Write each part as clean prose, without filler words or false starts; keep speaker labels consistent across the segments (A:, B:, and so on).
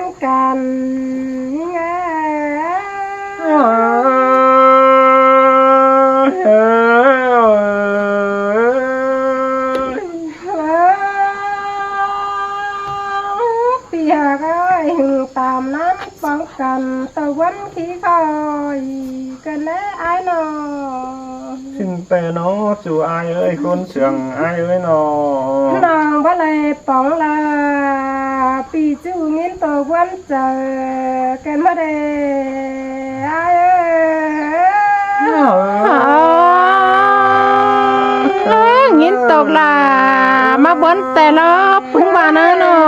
A: งกันงาปีหากเอ้ยตามน้ำป้องกันตะวันที่คอยกันแน่ไอ้นอ
B: xin tè nó chú ai ơi con trường ai ơi nó
A: น้องบ่เลยป้องลาปีจูงินตัววันเจอกันมาเด้ไอ้เอ้ย
C: งินตกลามาบนแต่ละพึ่งมานะเนาะ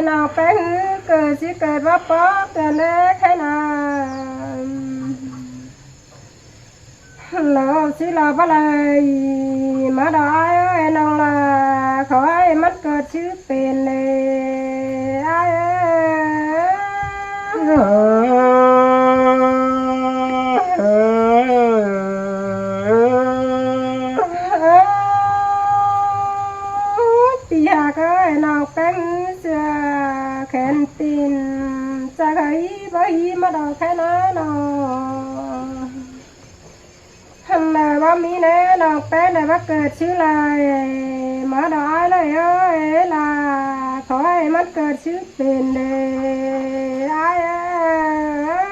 A: น้องไปหือเกิดสิเกิดว่าป๊อกกันแน่แค่นั้นเราสิเราบ่เลยมาดอยเอ้ยน้องลาขอให้มันเกิดชื่อเป็นเลยไอ้เอ้ย ปีหากเอ้ยน้องเป็นเสื้อแขนตีนจะเคยบ่ฮีมาดอกแค่นั้นน้องฮันน่ะว่ามีแน่น้องเป็นน่ะว่าเกิดชื่ออะไรมาดอกเลยเอ้ยล่ะขอให้มันเกิดชื่อเป็นเลยไอ้เอ้ย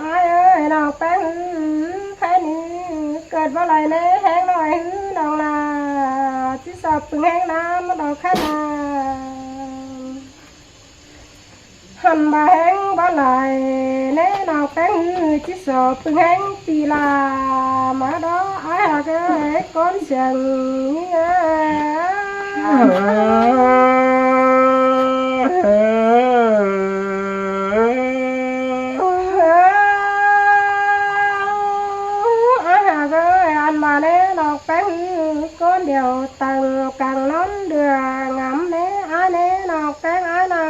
A: ไอ้เอ้ยน้องแป้งแค่นี้เกิดว่าไรในแห้งหน่อยน้องลาที่สอบปึงแห้งน้ำมาดอกแค่นาหันมาแห้งบ่ไหลในน้องแป้งที่สอบปึงแห้งตีลามาดอกไอ้หักเอ้ยก้นเสียงเอ้มาเน่นอกแป้งก้นเดียวตังกังน้อนเดืองำเน่อาเน่นอกแป้งอานา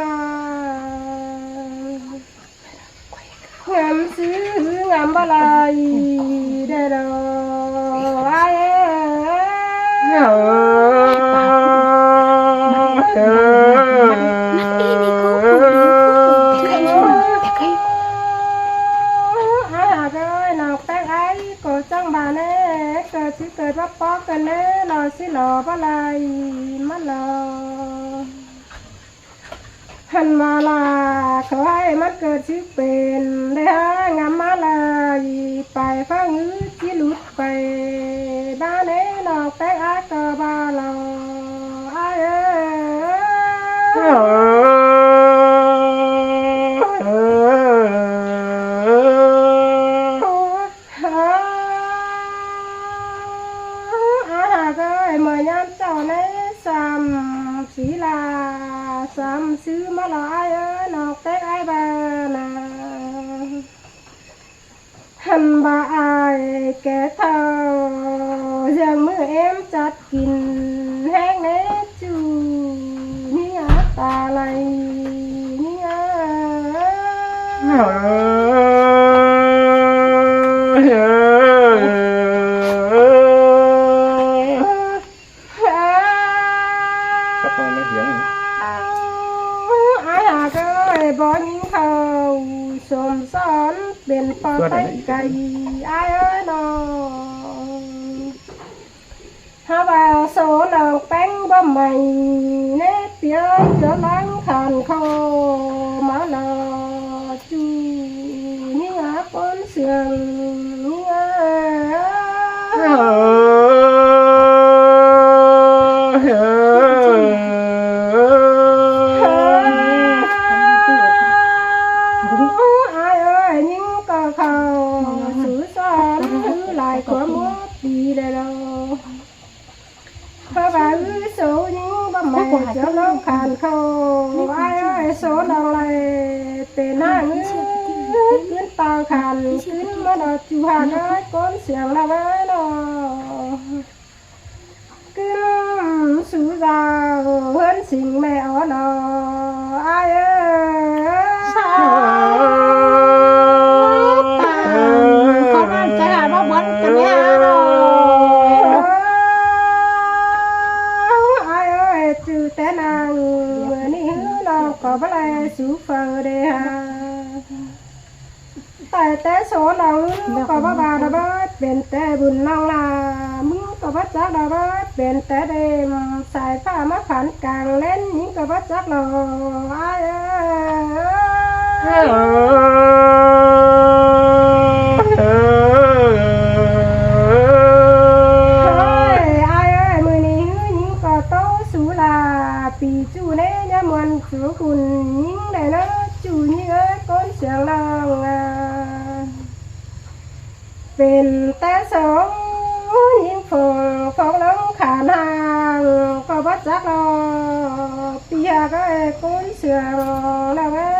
A: งำซื้องำบลายเด้อไอ้จังบาเน่เกิดสิเกิดว่าป๊อกกันเน่หล่อสิหล่อบ่ไรมันหล่อหันมาลาขอให้มันเกิดสิเป็นได้ฮะงามมาลายไปฟังที่หลุดไปบ้านเน่นอกแป้งอากาบาลอไอ้เอ้เมื่อยามเจ้าในซ้ำสีลาซ้ำซื้อมาลอยนอกเต๊กไอ้บ้านาหันบ่าอายแก่เท่าอย่างมือเอ็มจัดกินแห้งเนจูนี่ตาไหลนี่บ่ยิงเขาสมสอนเป็นปอไตไก่ไอ้เอ้ยน้องฮาบ่าวโซนองแป้งบ่ใหม่เนเปียจะล้างขันคอมาลอจูนี่ปนเสียงนี่จะน้องขันเขาไอ้โซนอะไรเป็นหน้าเงื้อขึ้นตาขันขึ้นมาดอกจูหานไอ้ก้นเสียงละไว้เนาะขึ้นสู่ดาวเพื่อนสิ่งแม่อ๋อเนาะไอ้
C: ขอ
A: แต่โสดองก็บ่บาดบ่เป็นแต่บุญน้องลามึงก็บ่จักดอกบ่เป็นแต่เดมสายฟ้ามาผันกลางเล่นยิงก็บ่จักดอกอ้ายเอ้ยอ้ายเอ้ยมื้อนี้ยิงก็โตสุลาปีจูเนยามวันสุคุณยิงได้เนาะจูยิงเอ้ยก้นเสียงลองเป็นแต่สองยิงฟองน้องขาหางก็บ่จักดอกเปียก็ไอ้ก้นเสียงแล้วแม่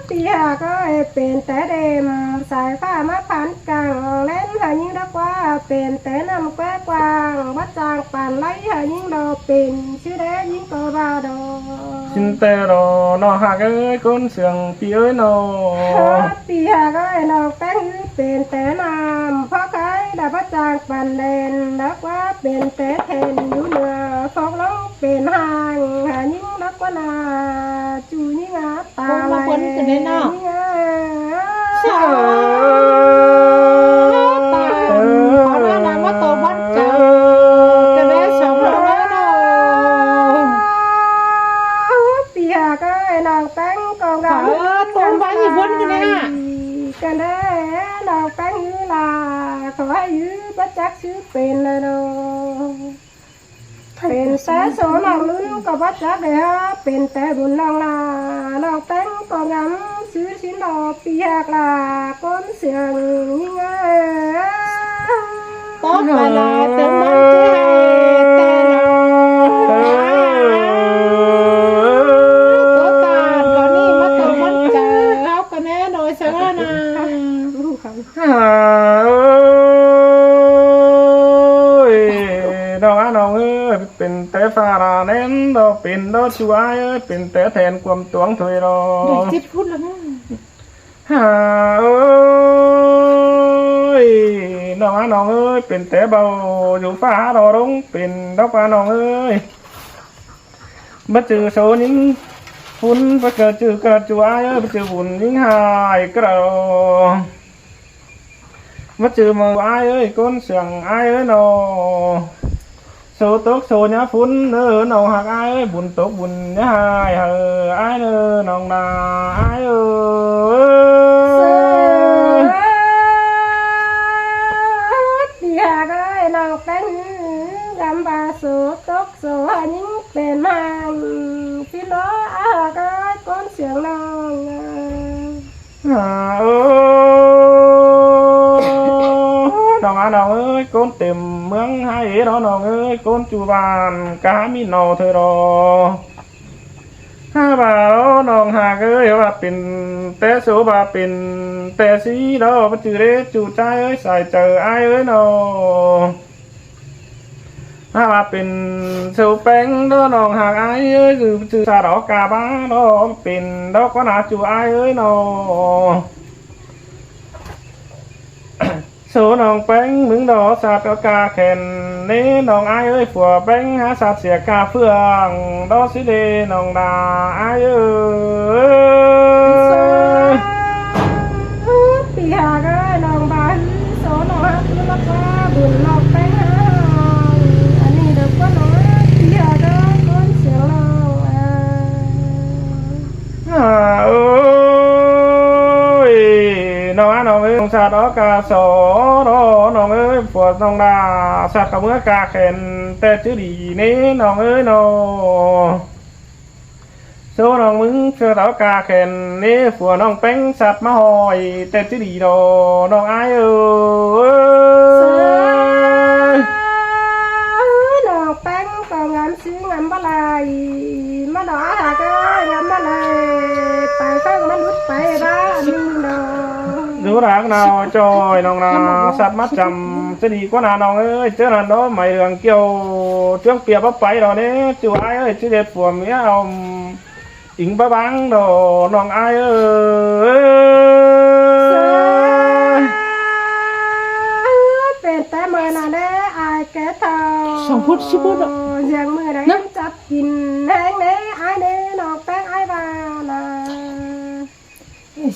A: เปียก็ไอ้เป็นแต่เดมสายฟ้ามาพันกลางเล่นหายิงดอกว่าเป็นแต่น้ำแก้กวางวัดจางป่านไหลหายิงดอกเป็นชื่อแดงยิงก็บาดอก
B: xin tè rò nó hạc ơi con sườn pi ơi nó
A: ปีหาก็ไอ้นอกแป้งเป็นแต่น้ำเพราะใครดับจางปันแดนนักว่าเป็นแต่แทนอยู่เหนือฟอกล้องเป็นห่างหายิ่งนักว่านาจูยิ่งอาตาไหลยิ่งอาเช้าตาขอหน้านามาโตบัดเจ้าจะได้สมแล้วเนาะปีหาก็ไอ้นอกแป้งกองเรากันได้ดอกแป้งยือลาขอให้ยื้อประจักซื้อเป็นเลยเนาะเป็นแต่โสนองลุ้นก็ประจักเลยฮะเป็นแต่บุญน้องลาน้องแป้งก็งำซื้อชิ้นดอกปีหากลาก้นเสียงยิ่งเอ้ต้นมาลาเต็มน้ำใจแต่เราตัวการก่อนนี้มาตัวมันเจอเขาก็แน่โดยเสือนะ
B: น้องน้องเอ้ยเป็นแต่ฟ้าราเน้นดอกเป็นดอกช่วยเอ้ยเป็นแต่แทนความตวงถอยรอ
A: เด็กจิตพูดแล้วมั้ง
B: เอ้ยน้องน้องเอ้ยเป็นแต่เบาอยู่ฟ้ารอรงเป็นดอกฟ้าน้องเอ้ยมาเจอโซนิ้งฝุ่นไปเกิดเจอเกิดช่วยเอ้ยไปเจอฝุ่นยิ่งหายกระมาเจอมาไอ้เอ้ยก้นเสียงไอ้เอ้ยนอโซตกโซnhá phunนองหักไอ้เอ้ยบุญตกบุญnhá haiไอ้เอ้ยนองนาไอ้เอ้ย
A: ปีหาก็ได้นองแป้งกำบาโซตกโซยิ่งเป็นมันพี่ล้ออาก็ก้นเสียงนอง
B: น้องน้องเอ้ยก้นเต็มเมืองให้น้องน้องเอ้ยก้นจูบานกามีนอเธอรอถ้าบ่าวน้องหากเอ้ยว่าเป็นแต่โสบาเป็นแต่สีเราปัจจุเรจูใจเอ้ยใส่เจอไอ้เอ้ยนอถ้าว่าเป็นโสแป้งน้องหากไอ้เอ้ยจือซาดอกกาบ้าน้องเป็นดอกก็น่าจูไอ้เอ้ยนอโซน้องแป้งมึงดอกสาดกาแขนเน้น้องไอ้เอ้ยผัวแป้งหาสาดเสียกาเฟืองดอกสิเดน้องดาไอ้เอ้ย
A: ปีหาก็ได้นองบานโซนองฮักแล้วก็บุญนองแป้งอันนี้เด็กก็น้อยปีหาก็ก้นเสียงเรา
B: น้องน้องเอ้ยสาดอกาโซน้องเอ้ยปวดน้องดาสาดกับเมื่อกาแขนแต่จื้อดีนี่น้องเอ้ยน้องโซน้องมึงเสือดอกาแขนนี่ผัวน้องแป้งสาดมาหอยแต่จื้อดีน้องไอ้เอ้ย
A: น้องแป้งก็งามซื้องามบลายมาดอกหาก็งามบลายไปข้างมนุษย์ไปบ้านมึงดอก
B: รู้รักnào trờiน้องนาสัตว์มัดจำจะดีกว่านาน้องเอ้ยเจ้านั่นđó mày đường kêu trước kia bắp bay rồi đấy chú ai ơi chứ đẹp của mía ông ính bá băng đồน้องai ơi
A: เป็นแต่เมื่อน่ะเด้อาย แก่เท่า
C: 2 พุทธ10 พุทธ
A: อย่างมือไหนจับกินแห้งเน่ไอเน่น้องแป้งไอบานา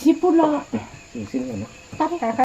C: 10 พุทธละ
B: สิ่งสิ่งนี้
A: ตัดแต่